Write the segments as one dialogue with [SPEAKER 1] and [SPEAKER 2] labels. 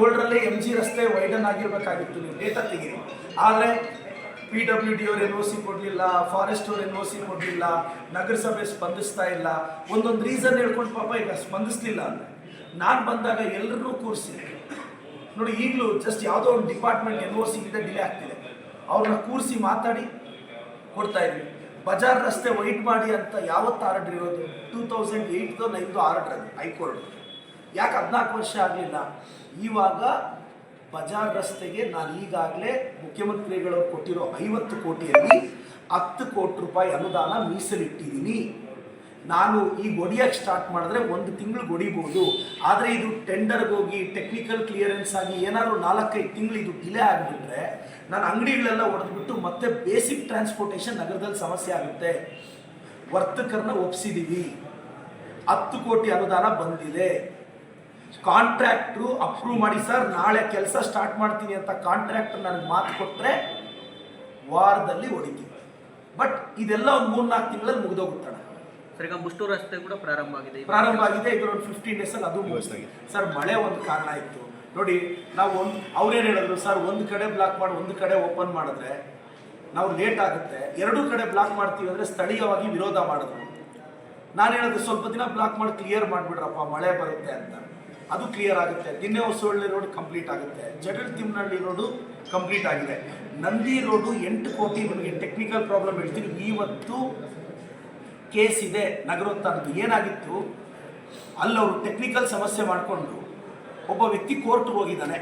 [SPEAKER 1] ಏಳರಲ್ಲೇ MG ರಸ್ತೆ widen ಆಗಿರಬೇಕಾಗಿತ್ತು, ನೀವು data ತೆಗೀರಿ. ಆದರೆ PWD ಅವರು NOC ಕೊಡಲಿಲ್ಲ, ಫಾರೆಸ್ಟ್ ಅವರು NOC ಕೊಡಲಿಲ್ಲ, ನಗರಸಭೆ ಸ್ಪಂದಿಸ್ತಾ ಇಲ್ಲ, ಒಂದೊಂದು ರೀಸನ್ ಹೇಳ್ಕೊಂಡು ಪಾಪ ಈಗ ಸ್ಪಂದಿಸ್ಲಿಲ್ಲ ಅಂದರೆ ನಾನು ಬಂದಾಗ ಎಲ್ಲರನ್ನೂ ಕೂರಿಸಿ ನೋಡಿ. ಈಗಲೂ ಜಸ್ಟ್ ಯಾವುದೋ ಒಂದು ಡಿಪಾರ್ಟ್ಮೆಂಟ್ NOC ಇದೆ, ಡಿಲೇ ಆಗ್ತಿದೆ, ಅವ್ರನ್ನ ಕೂರಿಸಿ ಮಾತಾಡಿ ಕೊಡ್ತಾ ಇದ್ವಿ. ಬಜಾರ್ ರಸ್ತೆ ವೈಟ್ ಮಾಡಿ ಅಂತ ಯಾವತ್ತು ಆರ್ಡರ್ ಇರೋದು? 2008-9 ಆರ್ಡರ್ ಅದು ಹೈಕೋರ್ಟ್. ಯಾಕೆ 14 ವರ್ಷ ಆಗಲಿಲ್ಲ? ಇವಾಗ ಬಜಾರ್ ರಸ್ತೆಗೆ ನಾನು ಈಗಾಗಲೇ ಮುಖ್ಯಮಂತ್ರಿಗಳು ಕೊಟ್ಟಿರೋ 50 ಕೋಟಿಯಲ್ಲಿ 10 ಕೋಟಿ ರೂಪಾಯಿ ಅನುದಾನ ಮೀಸಲಿಟ್ಟಿದ್ದೀನಿ. ನಾನು ಈಗ ಹೊಡಿಯೋಕ್ಕೆ ಸ್ಟಾರ್ಟ್ ಮಾಡಿದ್ರೆ 1 ತಿಂಗಳು ಹೊಡಿಬೋದು. ಆದರೆ ಇದು ಟೆಂಡರ್ಗೆ ಹೋಗಿ ಟೆಕ್ನಿಕಲ್ ಕ್ಲಿಯರೆನ್ಸ್ ಆಗಿ ಏನಾದರೂ 4-5 ತಿಂಗಳು ಇದು ಡಿಲೇ ಆಗಿಬಿಟ್ರೆ ನಾನು ಅಂಗಡಿಗಳೆಲ್ಲ ಹೊಡೆದ್ಬಿಟ್ಟು ಮತ್ತೆ ಬೇಸಿಕ್ ಟ್ರಾನ್ಸ್ಪೋರ್ಟೇಷನ್ ನಗರದಲ್ಲಿ ಸಮಸ್ಯೆ ಆಗುತ್ತೆ. ವರ್ತಕರನ್ನ ಒಪ್ಪಿಸಿದ್ದೀವಿ, 10 ಕೋಟಿ ಅನುದಾನ ಬಂದಿದೆ. ಕಾಂಟ್ರಾಕ್ಟ್ರು ಅಪ್ರೂವ್ ಮಾಡಿ ಸರ್ ನಾಳೆ ಕೆಲಸ ಸ್ಟಾರ್ಟ್ ಮಾಡ್ತೀನಿ ಅಂತ ಕಾಂಟ್ರಾಕ್ಟರ್ ನನಗೆ ಮಾತು ಕೊಟ್ಟರೆ ವಾರದಲ್ಲಿ ಹೊಡಿತೀವಿ. ಬಟ್ ಇದೆಲ್ಲ ಒಂದು 3-4 ತಿಂಗಳಲ್ಲಿ ಮುಗಿದೋಗುತ್ತಾನೆ.
[SPEAKER 2] ಸರ್ ಈಗ ಮುಷ್ಟೂರು ರಸ್ತೆ ಕೂಡ ಪ್ರಾರಂಭ ಆಗಿದೆ.
[SPEAKER 1] ಈಗ ಒಂದು 15 ಡೇಸಲ್ಲಿ ಅದು ಮುಗಿಸ್ತಾಗಿದೆ. ಸರ್ ಮಳೆ ಒಂದು ಕಾರಣ ಇತ್ತು ನೋಡಿ. ನಾವು ಅವ್ರೇನು ಹೇಳಿದ್ರು ಸರ್, ಒಂದು ಕಡೆ ಬ್ಲಾಕ್ ಮಾಡಿ ಒಂದು ಕಡೆ ಓಪನ್ ಮಾಡಿದ್ರೆ ನಾವು ಲೇಟ್ ಆಗುತ್ತೆ, 2 ಕಡೆ ಬ್ಲಾಕ್ ಮಾಡ್ತೀವಿ ಅಂದರೆ ಸ್ಥಳೀಯವಾಗಿ ವಿರೋಧ ಮಾಡಿದ್ರು. ನಾನು ಹೇಳಿದ್ರೆ ಸ್ವಲ್ಪ ದಿನ ಬ್ಲಾಕ್ ಮಾಡಿ ಕ್ಲಿಯರ್ ಮಾಡಿಬಿಡ್ರಪ್ಪ, ಮಳೆ ಬರುತ್ತೆ ಅಂತ. ಅದು ಕ್ಲಿಯರ್ ಆಗುತ್ತೆ. ದಿನ್ನೆ ಹೊಸಳ್ಳಿ ರೋಡ್ ಕಂಪ್ಲೀಟ್ ಆಗುತ್ತೆ, ಜಡಲ್ ತಿಮ್ಮನಹಳ್ಳಿ ರೋಡು ಕಂಪ್ಲೀಟ್ ಆಗಿದೆ. ನಂದಿ ರೋಡು 8 ಕೋಟಿ ನಿಮಗೆ ಟೆಕ್ನಿಕಲ್ ಪ್ರಾಬ್ಲಮ್ ಹೇಳ್ತೀನಿ. ಇವತ್ತು ಕೇಸ್ ಇದೆ ನಗರೋತ್ಥಾನದ್ದು. ಏನಾಗಿತ್ತು ಅಲ್ಲವರು ಟೆಕ್ನಿಕಲ್ ಸಮಸ್ಯೆ ಮಾಡಿಕೊಂಡು ಒಬ್ಬ ವ್ಯಕ್ತಿ ಕೋರ್ಟ್ಗೆ ಹೋಗಿದ್ದಾನೆ.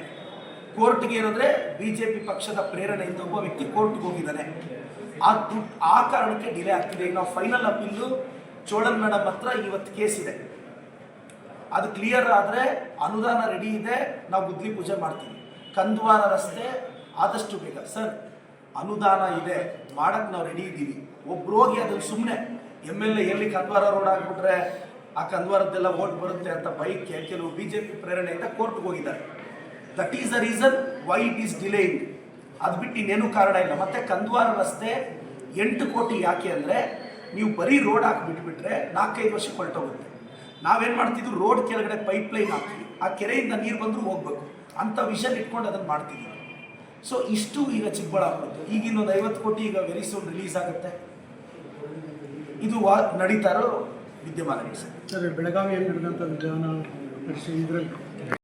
[SPEAKER 1] ಕೋರ್ಟ್ಗೆ ಏನಂದರೆ BJP ಪಕ್ಷದ ಪ್ರೇರಣೆಯಿಂದ ಒಬ್ಬ ವ್ಯಕ್ತಿ ಕೋರ್ಟ್ಗೆ ಹೋಗಿದ್ದಾನೆ. ಆ ಕಾರಣಕ್ಕೆ ಡಿಲೇ ಆಗ್ತಿದೆ. ಈಗ ನಾವು ಫೈನಲ್ ಅಪೀಲು ಚೋಳನ್ ಮೇಡಮ್ ಹತ್ರ ಇವತ್ತು ಕೇಸ್ ಇದೆ. ಅದು ಕ್ಲಿಯರ್ ಆದರೆ ಅನುದಾನ ರೆಡಿ ಇದೆ, ನಾವು ಗುದ್ಲಿ ಪೂಜೆ ಮಾಡ್ತೀವಿ. ಕಂದ್ವಾರ ರಸ್ತೆ ಆದಷ್ಟು ಬೇಗ ಸರ್ ಅನುದಾನ ಇದೆ, ಮಾಡೋಕ್ಕೆ ನಾವು ರೆಡಿ ಇದ್ದೀವಿ. ಒಬ್ರು ಹೋಗಿ ಅದನ್ನು ಸುಮ್ಮನೆ MLA ಎಲ್ಲಿ ಕಂದ್ವಾರ ರೋಡ್ ಆಗಿಬಿಟ್ರೆ ಆ ಕಂದ್ವಾರದ್ದೆಲ್ಲ ಓಟ್ ಬರುತ್ತೆ ಅಂತ ಬೈಕ್ಗೆ ಕೆಲವು BJP ಪ್ರೇರಣೆಯಿಂದ ಕೋರ್ಟ್ಗೆ ಹೋಗಿದ್ದಾರೆ. That is the reason why it is delayed. ಅದು ಬಿಟ್ಟು ಇನ್ನೇನು ಕಾರಣ ಇಲ್ಲ. ಮತ್ತು ಕಂದ್ವಾರ ರಸ್ತೆ 8 ಕೋಟಿ ಯಾಕೆ ಅಂದರೆ ನೀವು ಬರೀ ರೋಡ್ ಹಾಕಿಬಿಟ್ಬಿಟ್ರೆ 4-5 ವರ್ಷಕ್ಕೆ ಹೊರಟೋಗುತ್ತೆ. ನಾವೇನು ಮಾಡ್ತಿದ್ವಿ, ರೋಡ್ ಕೆಳಗಡೆ ಪೈಪ್ಲೈನ್ ಹಾಕ್ತೀವಿ, ಆ ಕೆರೆಯಿಂದ ನೀರು ಬಂದರೂ ಹೋಗ್ಬೇಕು ಅಂಥ ವಿಷನ್ ಇಟ್ಕೊಂಡು ಅದನ್ನು ಮಾಡ್ತೀವಿ. ಸೊ ಇಷ್ಟು ಈಗ ಚಿಕ್ಕಬಳ್ಳಾಪುರದ್ದು. ಈಗ ಇನ್ನೊಂದು 50 ಕೋಟಿ ಈಗ ವೆರಿ ಸೂನ್ ರಿಲೀಸ್ ಆಗುತ್ತೆ. ಇದು ನಡೀತಾ ಇರೋ ವಿದ್ಯಮಾನಗಳು
[SPEAKER 3] ಸರ್. ಬೆಳಗಾವಿಯಲ್ಲಿ ನಡೆದಂಥ ವಿಧಾನ ಪರಿಷತ್ ಇದರಲ್ಲಿ